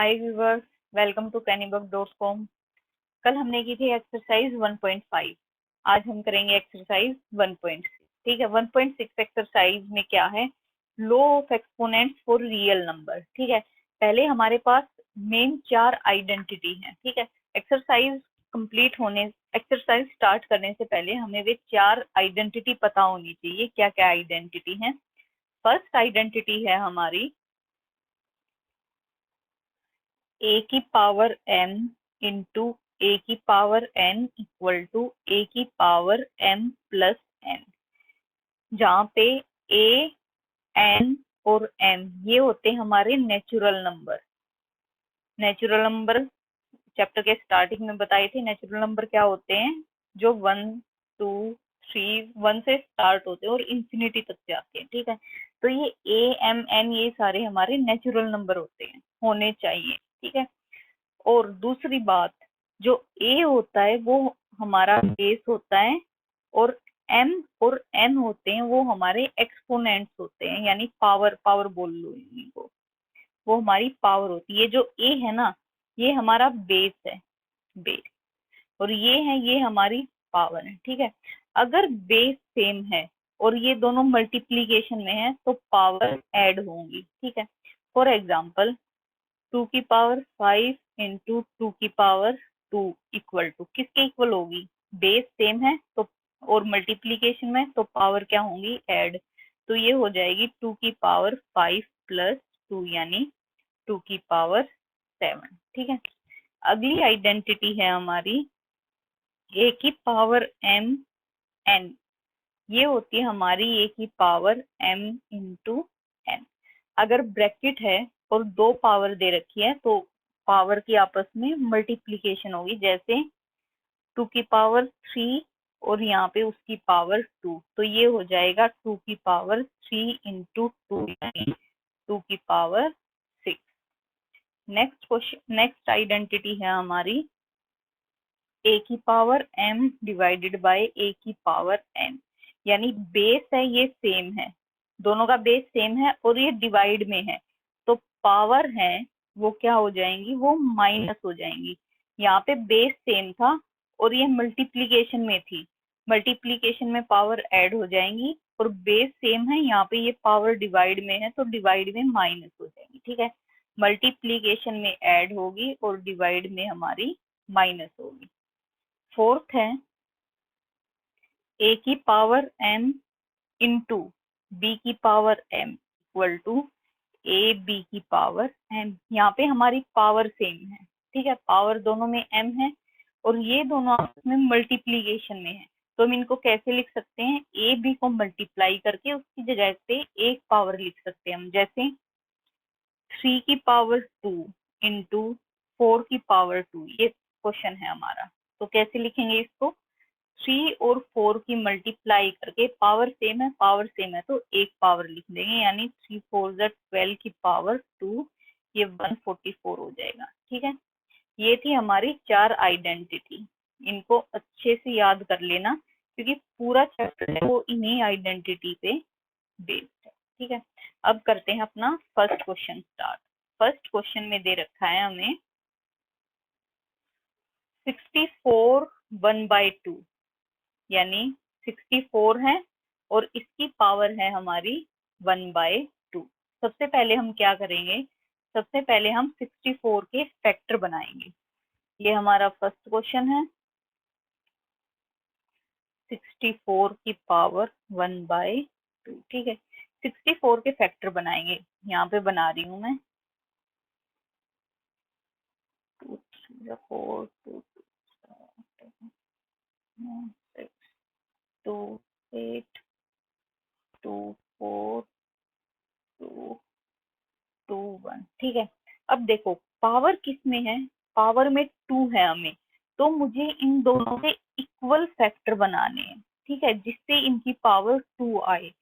Hi viewers, welcome to kennybook.com। कल हमने की थी एक्सरसाइज 1.5। आज हम करेंगे एक्सरसाइज 1.6। ठीक है, 1.6 एक्सरसाइज में क्या है, law of exponents for real number. ठीक है, पहले हमारे पास मेन 4 आइडेंटिटी हैं। ठीक है, एक्सरसाइज स्टार्ट करने से पहले हमें वे 4 आइडेंटिटी पता होनी चाहिए। क्या क्या आइडेंटिटी है? फर्स्ट आइडेंटिटी है हमारी a की पावर m इंटू a की power n equal to a की पावर m प्लस n, जहाँ पे a, n और m ये होते हैं हमारे natural number. Natural number chapter के स्टार्टिंग में बताए थे। नेचुरल नंबर क्या होते हैं? जो 1, 2, 3, 1 से स्टार्ट होते हैं और इंफिनिटी तक जाते हैं। ठीक है, तो ये a, m, n ये सारे हमारे नेचुरल नंबर होते हैं, होने चाहिए। ठीक है, और दूसरी बात, जो a होता है वो हमारा बेस होता है और m और n होते हैं वो हमारे एक्सपोनेंट्स होते हैं, यानी पावर बोल लो इनको, वो हमारी पावर होती है। ये जो a है ना, ये हमारा बेस है, बेस, और ये हमारी पावर है। ठीक है, अगर बेस सेम है और ये दोनों मल्टीप्लीकेशन में है तो पावर ऐड होंगी। ठीक है, फॉर एग्जाम्पल 2 की पावर 5 इंटू 2 की पावर 2 इक्वल टू किसके इक्वल होगी? बेस सेम है तो और मल्टीप्लीकेशन में, तो पावर क्या होंगी? ऐड। तो ये हो जाएगी 2 की पावर 5 प्लस 2 यानी 2 की पावर 7। ठीक है, अगली आइडेंटिटी है हमारी a की पावर m n। ये होती है हमारी a की पावर m इंटू n। अगर ब्रैकेट है और 2 पावर दे रखी है तो पावर की आपस में मल्टीप्लीकेशन होगी, जैसे 2 की पावर 3 और यहाँ पे उसकी पावर 2, तो ये हो जाएगा 2 की पावर 3 इंटू 2 यानी 2 की power 6। Next question, next identity है हमारी a की power m divided by a की पावर n, यानी बेस है ये सेम है, दोनों का बेस सेम है और ये डिवाइड में है, तो पावर है वो क्या हो जाएंगी? वो माइनस हो जाएंगी। यहाँ पे बेस सेम था और ये मल्टीप्लीकेशन में थी, मल्टीप्लीकेशन में पावर ऐड हो जाएंगी, और बेस सेम है, यहाँ पे ये पावर डिवाइड में है तो डिवाइड में माइनस हो जाएंगी। ठीक है, मल्टीप्लीकेशन में ऐड होगी और डिवाइड में हमारी माइनस होगी। फोर्थ है a की पावर m इंटू b की power m equal to a b की पावर m। यहाँ पे हमारी पावर सेम है। ठीक है, पावर दोनों में m है और ये दोनों आपस में मल्टीप्लीकेशन में है, तो हम इनको कैसे लिख सकते हैं? a b को मल्टीप्लाई करके उसकी जगह पे एक पावर लिख सकते हैं हम, जैसे 3 की पावर 2 इंटू 4 की पावर 2। ये क्वेश्चन है हमारा, तो कैसे लिखेंगे इसको? 3 और 4 की मल्टीप्लाई करके, पावर सेम है तो एक पावर लिख देंगे, यानी 3 4 12 की पावर 2, ये 144 हो जाएगा। ठीक है, ये थी हमारी 4 आइडेंटिटी। इनको अच्छे से याद कर लेना क्योंकि पूरा चैप्टर है वो इन्हीं आइडेंटिटी पे बेस्ड है। ठीक है, अब करते हैं अपना first question start. First question में दे रखा है हमें 64 1/2, यानी 64 है और इसकी पावर है हमारी 1/2। सबसे पहले हम क्या करेंगे? सबसे पहले हम 64 के फैक्टर बनाएंगे। ये हमारा फर्स्ट क्वेश्चन है, 64 की पावर 1/2। ठीक है, 64 के फैक्टर बनाएंगे। यहाँ पे बना रही हूँ मैं 2 3 4 2 6 2 8 2 4 2 2 1। ठीक है, अब देखो पावर किस में है? पावर में 2 है हमें, तो मुझे इन दोनों के इक्वल फैक्टर बनाने हैं। ठीक है, जिससे इनकी पावर 2 आए।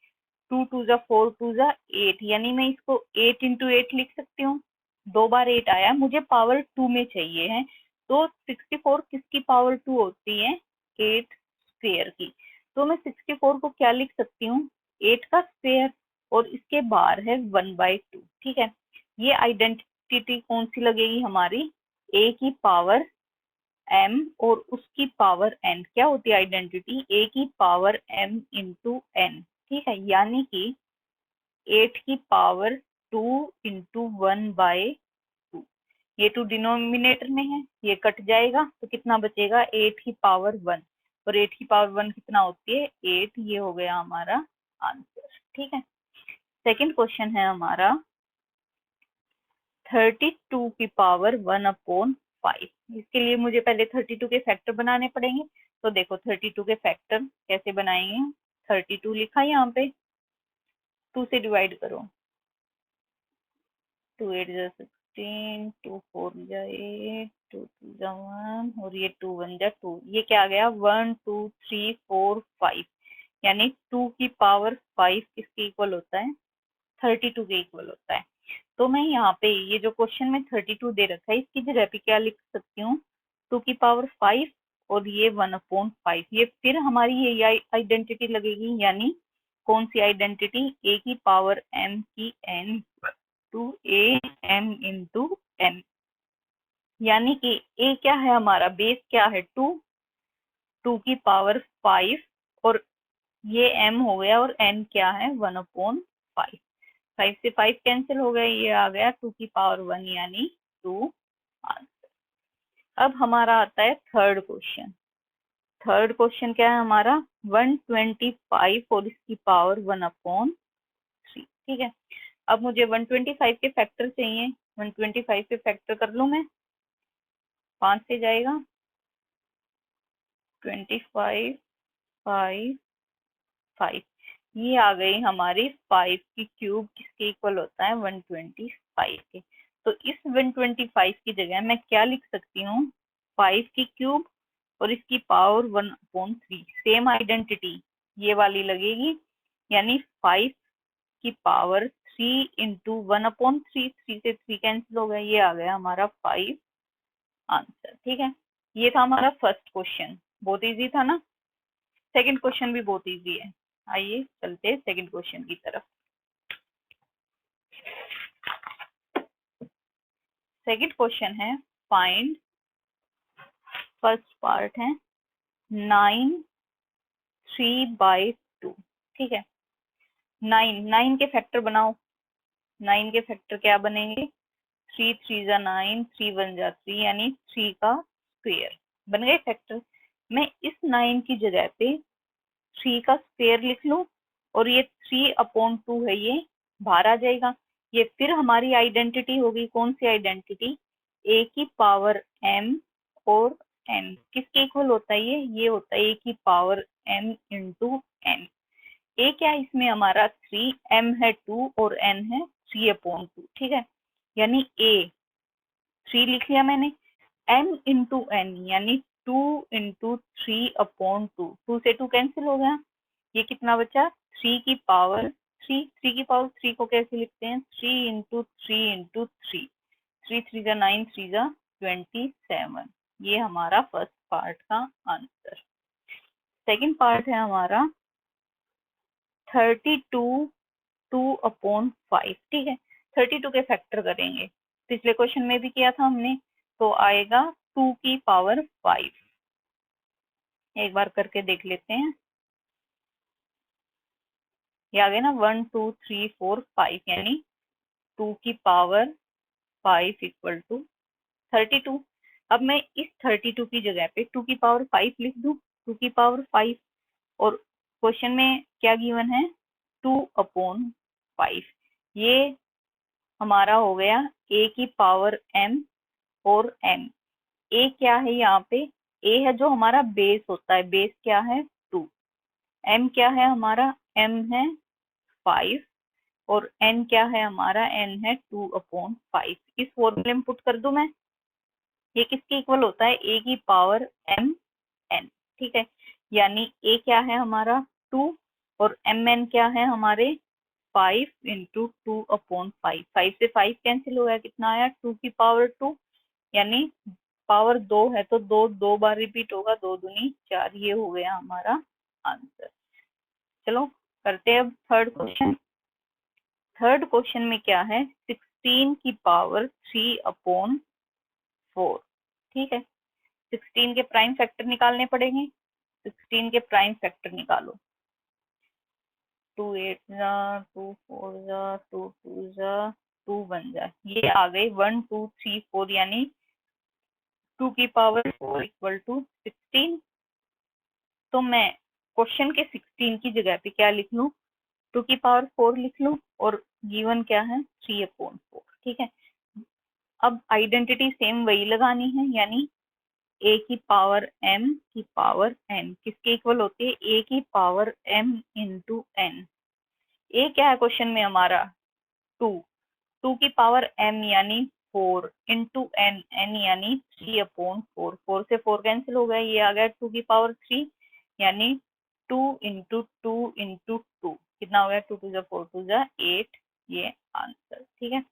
2 2 जा 4 2 जा 8, यानी मैं इसको 8 इंटू 8 लिख सकती हूँ। 2 बार 8 आया, मुझे पावर 2 में चाहिए है, तो 64 किसकी पावर 2 होती है? 8 स्क्वायर की। तो मैं 64 को क्या लिख सकती हूँ? 8 का स्क्वायर, और इसके बाहर है 1/2। ठीक है, ये आइडेंटिटी कौन सी लगेगी हमारी, ए की पावर m और उसकी पावर n। क्या होती है आइडेंटिटी, a की पावर m इंटू n। ठीक है, यानी कि 8 की पावर 2 इंटू 1/2। ये 2 डिनोमिनेटर में है, ये कट जाएगा तो कितना बचेगा, 8 की पावर 1। और 8 की पावर 1 कितना होती है, 8। ये हो गया हमारा आंसर। ठीक है, सेकंड क्वेश्चन है हमारा 32 की पावर 1/5। इसके लिए मुझे पहले 32 के फैक्टर बनाने पड़ेंगे। तो देखो 32 के फैक्टर कैसे बनाएंगे, 32 लिखा यहाँ पे, 2 से डिवाइड करो, 2 8 जा 16, 2 4 जा 8, 2 2 जा 1 और ये 2 1 जा 2। ये क्या आ गया, 1 2 3 4 5, यानी 2 की पावर 5 किसके इक्वल होता है, 32 के इक्वल होता है। तो मैं यहाँ पे ये जो क्वेश्चन में 32 दे रखा है, इसकी जगह पे क्या लिख सकती हूँ, 2 की पावर 5 और ये 1/5। ये फिर हमारी ये आइडेंटिटी लगेगी, यानी कौन सी आइडेंटिटी, ए की पावर m की n to a m into n। यानी कि ए क्या है हमारा, बेस क्या है 2, 2 की पावर 5 और ये m हो गया और n क्या है 1/5। 5 से 5 कैंसिल हो गए, ये आ गया 2 की पावर 1 यानी 2 आंसर। अब हमारा आता है थर्ड क्वेश्चन। थर्ड क्वेश्चन क्या है हमारा, 125 और इसकी पावर 1/3। ठीक है, अब मुझे 125 के फैक्टर चाहिए। 125 के फैक्टर कर लूं मैं, 5 से जाएगा, 25 5 5। ये आ गई हमारी 5 की क्यूब, किसके इक्वल होता है 125 के। तो इस 125 की जगह मैं क्या लिख सकती हूँ, 5 की क्यूब और इसकी पावर 1/3। सेम आइडेंटिटी ये वाली लगेगी, यानी 5 की पावर 3 इंटू 1/3। 3 से 3 कैंसिल हो गया, ये आ गया हमारा 5 आंसर। ठीक है, ये था हमारा फर्स्ट क्वेश्चन, बहुत इजी था ना। सेकंड क्वेश्चन भी बहुत इजी है, आइए चलते हैं सेकंड क्वेश्चन की तरफ। सेकंड क्वेश्चन है फाइंड, फर्स्ट पार्ट है 9 3/2। ठीक है, 9 के फैक्टर बनाओ। 9 के फैक्टर क्या बनेंगे, 3 3 जा 9, 3 1 जा 3, यानी 3 का स्क्वायर बन गए फैक्टर। मैं इस 9 की जगह पे 3 का स्क्वायर लिख लूं और ये 3/2 है, ये बाहर आ जाएगा। ये फिर हमारी आइडेंटिटी होगी, कौन सी आइडेंटिटी, ए की पावर m और n। किसके इक्वल होता है ये होता है ए की पावर m इंटू n। ए क्या है इसमें हमारा 3, m है 2 और n है 3/2। ठीक है, यानी ए 3 लिख लिया मैंने, m इंटू n यानी 2 इंटू 3/2। 2 से 2 कैंसिल हो गया, ये कितना बचा, 3 की पावर 3। 3 की पावर 3 को कैसे लिखते हैं, 3 इंटू 3 इंटू 3। 3 3 जा 9, 3 जा 27। ये हमारा फर्स्ट पार्ट का आंसर। सेकंड पार्ट है हमारा 32 2/5। ठीक है, 32 के फैक्टर करेंगे, पिछले क्वेश्चन में भी किया था हमने। तो आएगा 2 की पावर 5। एक बार करके देख लेते हैं, ये आ गया ना 1 2 3 4 5, यानी 2 की पावर 5 इक्वल टू 32। अब मैं इस 32 की जगह पे 2 की पावर 5 लिख दूं, 2 की पावर 5। और क्वेश्चन में क्या गिवन है, 2/5। ये हमारा हो गया a की पावर m और n। a क्या है यहाँ पे, a है जो हमारा बेस होता है, बेस क्या है 2। m क्या है हमारा, m है 5 और n क्या है हमारा, n है 2/5। इस फॉर्मूले में पुट कर दूं मैं, ये किसके इक्वल होता है, a की पावर m n। ठीक है, यानी a क्या है हमारा 2 और mn क्या है हमारे 5 इंटू 2/5। 5 से 5 कैंसिल हो गया, कितना आया 2 की पावर 2, यानी पावर 2 है तो 2 2 बार रिपीट होगा, 2 दूनी 4। ये हो गया हमारा आंसर। चलो करते हैं अब थर्ड क्वेश्चन। थर्ड क्वेश्चन में क्या है, 16 की पावर 3/4। ठीक है, 16 के प्राइम फैक्टर निकालने पड़ेंगे। 16 के प्राइम फैक्टर निकालो। 2 8 जा, 2 4 जा, 2 2 जा, 2 1 जा, ये आ गई 1 2 3 4, यानी 2 की पावर 4 इक्वल टू 16। तो मैं क्वेश्चन के 16 की जगह पे क्या लिख लूं, 2 की पावर 4 लिख लूं, और गिवन क्या है 3/4। ठीक है, अब आइडेंटिटी सेम वही लगानी है, यानी ए की पावर m की पावर n किसके इक्वल होती है, ए की पावर m इंटू एन। ए क्या है क्वेश्चन में हमारा 2, 2 की पावर m यानी 4 इंटू एन, एन यानी 3/4। 4 से 4 कैंसिल हो गया, ये आ गया 2 की पावर 3, यानी 2 इंटू 2 इंटू 2 कितना हो गया, 2 2 जा 4 2 जा 8, ये आंसर। ठीक है,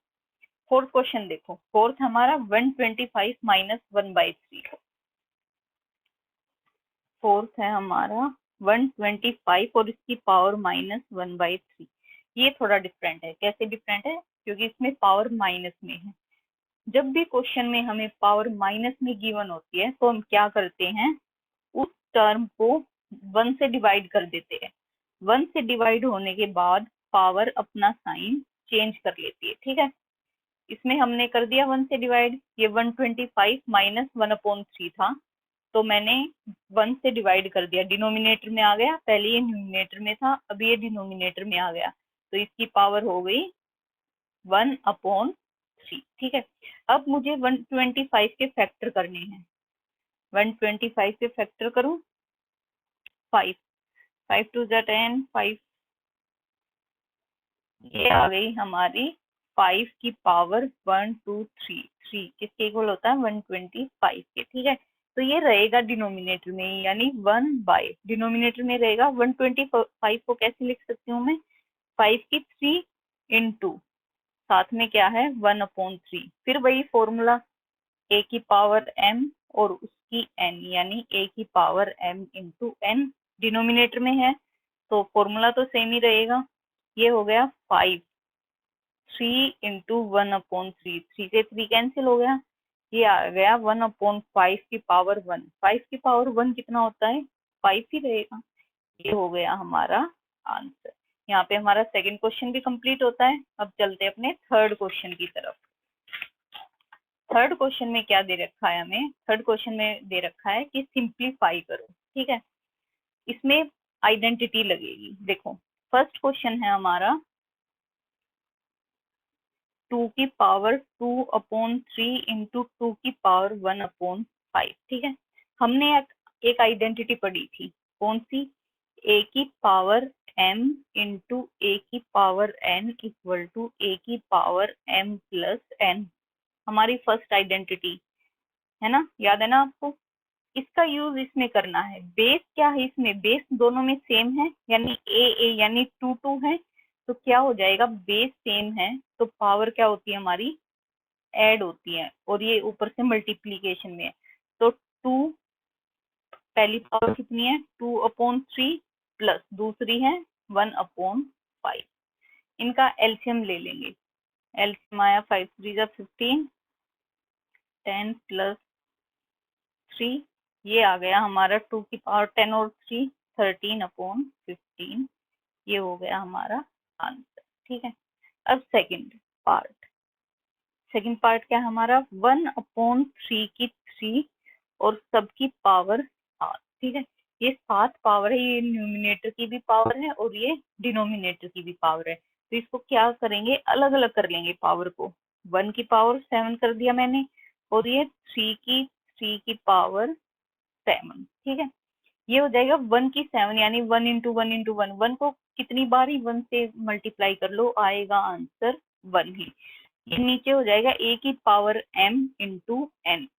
फोर्थ क्वेश्चन देखो। फोर्थ हमारा 125 माइनस 1/3। फोर्थ है हमारा 125 और इसकी पावर -1/3। ये थोड़ा डिफरेंट है। कैसे डिफरेंट है, क्योंकि इसमें पावर माइनस में है। जब भी क्वेश्चन में हमें पावर माइनस में गिवन होती है तो हम क्या करते हैं, उस टर्म को 1 से डिवाइड कर देते हैं। 1 से डिवाइड होने के बाद पावर अपना साइन चेंज कर लेती है। ठीक है, इसमें हमने कर दिया 1 से डिवाइड, ये 125 माइनस 1/3 था, तो मैंने 1 से डिवाइड कर दिया, डिनोमिनेटर में आ गया। पहले ये न्यूमिनेटर में था, अब ये डिनोमिनेटर में आ गया, तो इसकी पावर हो गई 1/3। ठीक है, अब मुझे 125 के फैक्टर करने हैं। 125 के फैक्टर करूं, 5 5 2 जा 10, 5, ये आ गई हमारी 5 की पावर 1 2 3। 3 किसके इक्वल होता है, 125 के। ठीक है, तो ये रहेगा डिनोमिनेटर में, यानी 1 डिनोमिनेटर में रहेगा। 125 को कैसे लिख सकती हूँ मैं, 5 की 3 इंटू साथ में क्या है 1/3, फिर वही फॉर्मूला ए की पावर m और उसकी n, यानी ए की power m into n. Denominator में है तो फॉर्मूला तो सेम ही रहेगा। ये हो गया 5, 3 इंटू 1/3, 3 से 3 कैंसिल हो गया, ये आ गया 1/5 की पावर 1। 5 की पावर 1 कितना होता है, 5 ही रहेगा। ये हो गया हमारा आंसर। यहाँ पे हमारा सेकंड क्वेश्चन भी कंप्लीट होता है। अब चलते हैं अपने थर्ड क्वेश्चन की तरफ। थर्ड क्वेश्चन में क्या दे रखा है हमें, थर्ड क्वेश्चन में दे रखा है कि सिंप्लीफाई करो। ठीक है, इसमें आइडेंटिटी लगेगी। देखो, फर्स्ट क्वेश्चन है हमारा 2 की पावर 2/3 इंटू 2 की पावर 1/5। ठीक है, हमने एक आइडेंटिटी पढ़ी थी, कौन सी, ए की पावर m इंटू ए की पावर n इक्वल टू ए की पावर m प्लस n। हमारी फर्स्ट आइडेंटिटी है ना, याद है ना आपको। इसका यूज इसमें करना है। बेस क्या है, इसमें बेस दोनों में सेम है, यानी ए यानी 2 2 है, तो क्या हो जाएगा, बेस सेम है तो पावर क्या होती है हमारी, ऐड होती है, और ये ऊपर से मल्टीप्लीकेशन में है। तो 2 पहली पावर कितनी है 2/3 प्लस दूसरी है 1/5। इनका एलसीएम ले लेंगे। एलसीएम आया 5 3 जा 15, 10 प्लस 3, ये आ गया हमारा 2 की पावर 10 और 3 13/15। ये हो गया हमारा आंसर। ठीक है, अब सेकंड पार्ट। सेकंड पार्ट क्या है हमारा, 1/3 की 3 और सबकी पावर 7। ठीक है, ये 7 पावर है, ये न्यूमिनेटर की भी पावर है और ये डिनोमिनेटर की भी पावर है। तो इसको क्या करेंगे, अलग अलग कर लेंगे पावर को। 1 की पावर 7 कर दिया मैंने, और ये 3 की पावर 7। ठीक है, ये हो जाएगा 1 की 7, यानी 1 इंटू 1 इंटू 1। 1 को कितनी बार ही 1 से मल्टीप्लाई कर लो, आएगा आंसर 1 ही। ये नीचे हो जाएगा ए की पावर m इंटू एन।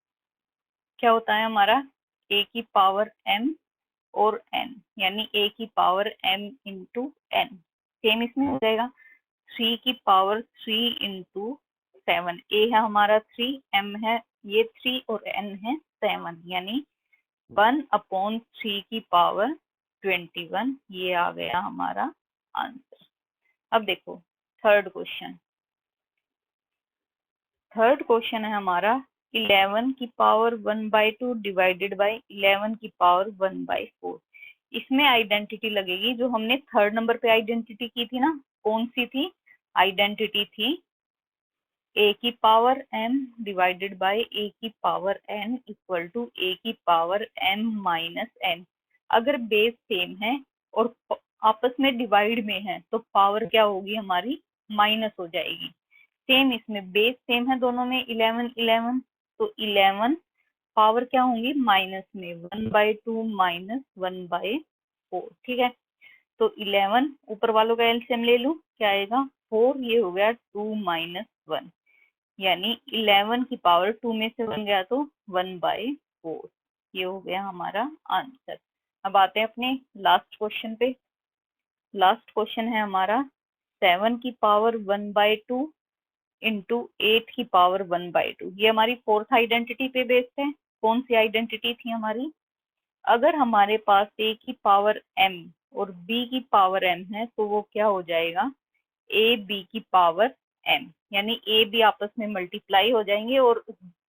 क्या होता है हमारा, ए की पावर m और n, यानी ए की power m into n. Same इसमें हो जाएगा 3 की पावर 3 इंटू 7। ए है हमारा 3, m है ये 3 और n है 7, यानी 1/3 की पावर 21। ये आ गया हमारा आंसर। अब देखो थर्ड क्वेश्चन। थर्ड क्वेश्चन है हमारा 11 की पावर 1/2 डिवाइडेड बाई 11 की पावर 1/4। इसमें आइडेंटिटी लगेगी जो हमने थर्ड नंबर पे आइडेंटिटी की थी ना, कौन सी थी? आइडेंटिटी थी ए की पावर m डिवाइडेड बाय ए की पावर n इक्वल टू ए की पावर m माइनस n। अगर बेस सेम है और आपस में डिवाइड में है तो पावर क्या होगी हमारी? माइनस हो जाएगी। सेम इसमें बेस सेम है दोनों में 11 11, तो 11 पावर क्या होंगी? माइनस में 1/2 माइनस 1/4। ठीक है, तो 11 ऊपर वालों का एलसीएम ले लूं, क्या आएगा? 4, ये हो गया 2 माइनस 1, यानी 11 की पावर 2 में से 1 गया तो 1/4। ये हो गया हमारा आंसर। अब आते हैं अपने लास्ट क्वेश्चन पे। लास्ट क्वेश्चन है हमारा 7 की पावर 1/2 इंटू 8 की पावर 1/2। ये हमारी फोर्थ आइडेंटिटी पे बेस्ड है। कौन सी आइडेंटिटी थी हमारी? अगर हमारे पास a की पावर m और b की पावर m है तो वो क्या हो जाएगा? a b की पावर m, यानी a b आपस में मल्टीप्लाई हो जाएंगे और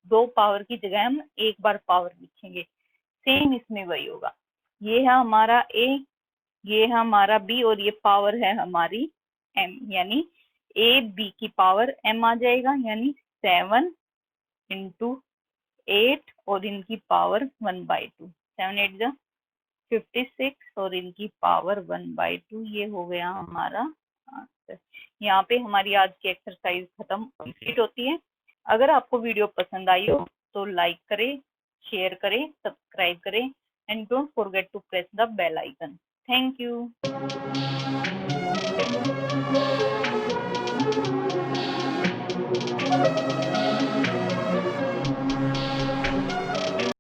दो पावर की जगह हम एक बार पावर लिखेंगे। सेम इसमें वही होगा। ये है हमारा a, ये है हमारा b और ये पावर है हमारी m, यानी a b की पावर m आ जाएगा, यानी 7 इंटू 8 और इनकी पावर 1/2। 7 8 जा 56 और इनकी पावर 1/2। ये हो गया हमारा आंसर। यहाँ पे हमारी आज की एक्सरसाइज खत्म कंप्लीट होती है। अगर आपको वीडियो पसंद आई हो तो लाइक करें, शेयर करें, सब्सक्राइब करें and don't forget to press the bell icon. Thank you.